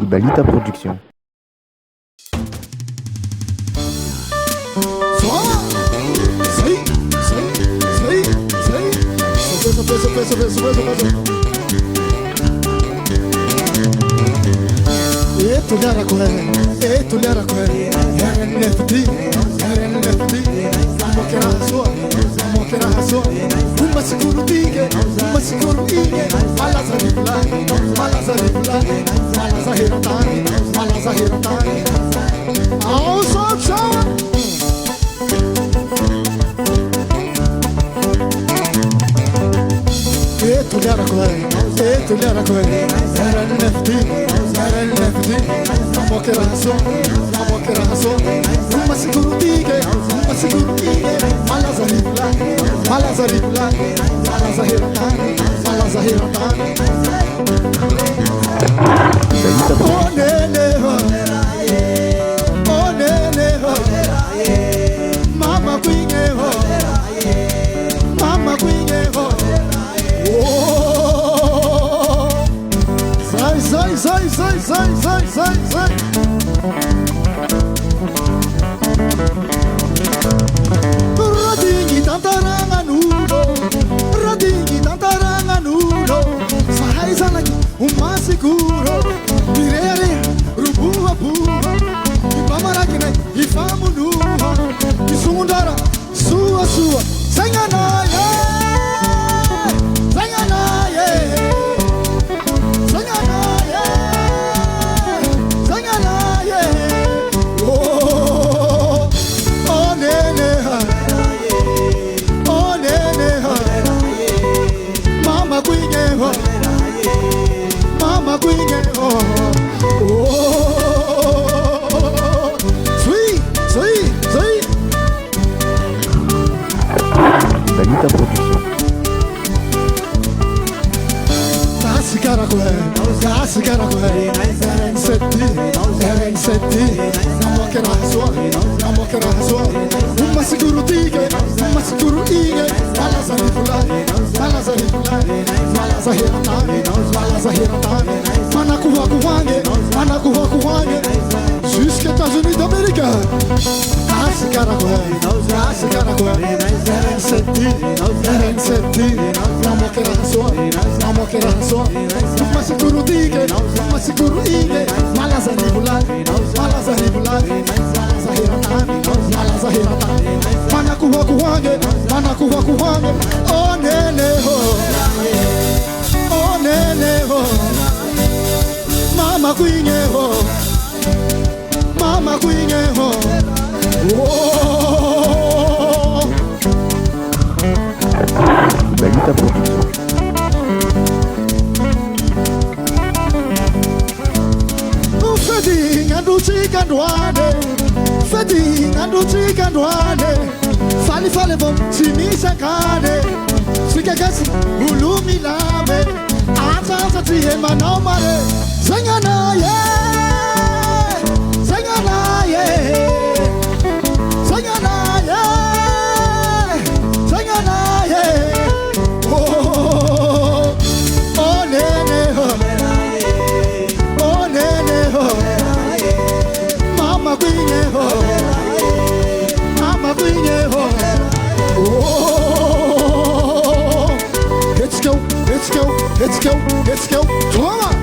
Ibalita Production. Ibalita Production. Jusqu'aux États-Unis d'Amérique. Mama Queen, Mama Queen, Ibalita Production. Fetting and chicken duane, Fali Falebo, Sinisha Kane, Sikagas, Ulumi Lame, Answer to him and no money. Sangana, yeah, Sangana, yeah, Sangana, yeah, Sangana, yeah. Oh, oh, nene, oh, nene, Mama Queen, Mama Queen, oh, let's go, let's go, let's go, let's go, come on.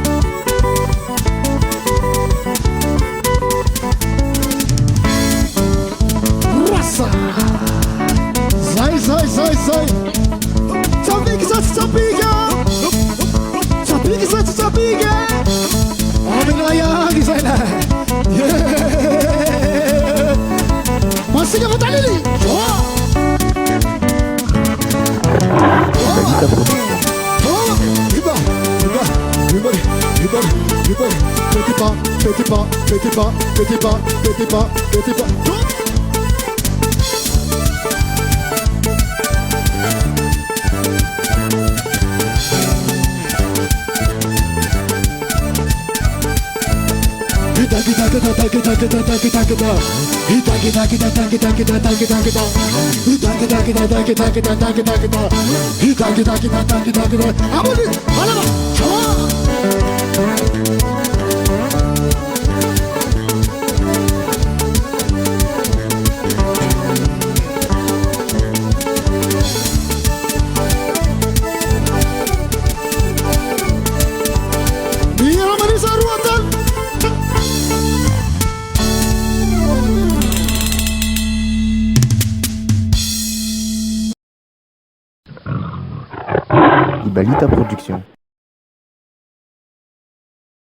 Rasa, sai, sabiga, Aminaya, Designer, yeah, Masiga Vatalili, Ibalita Production. Petit pas. Dalita Production.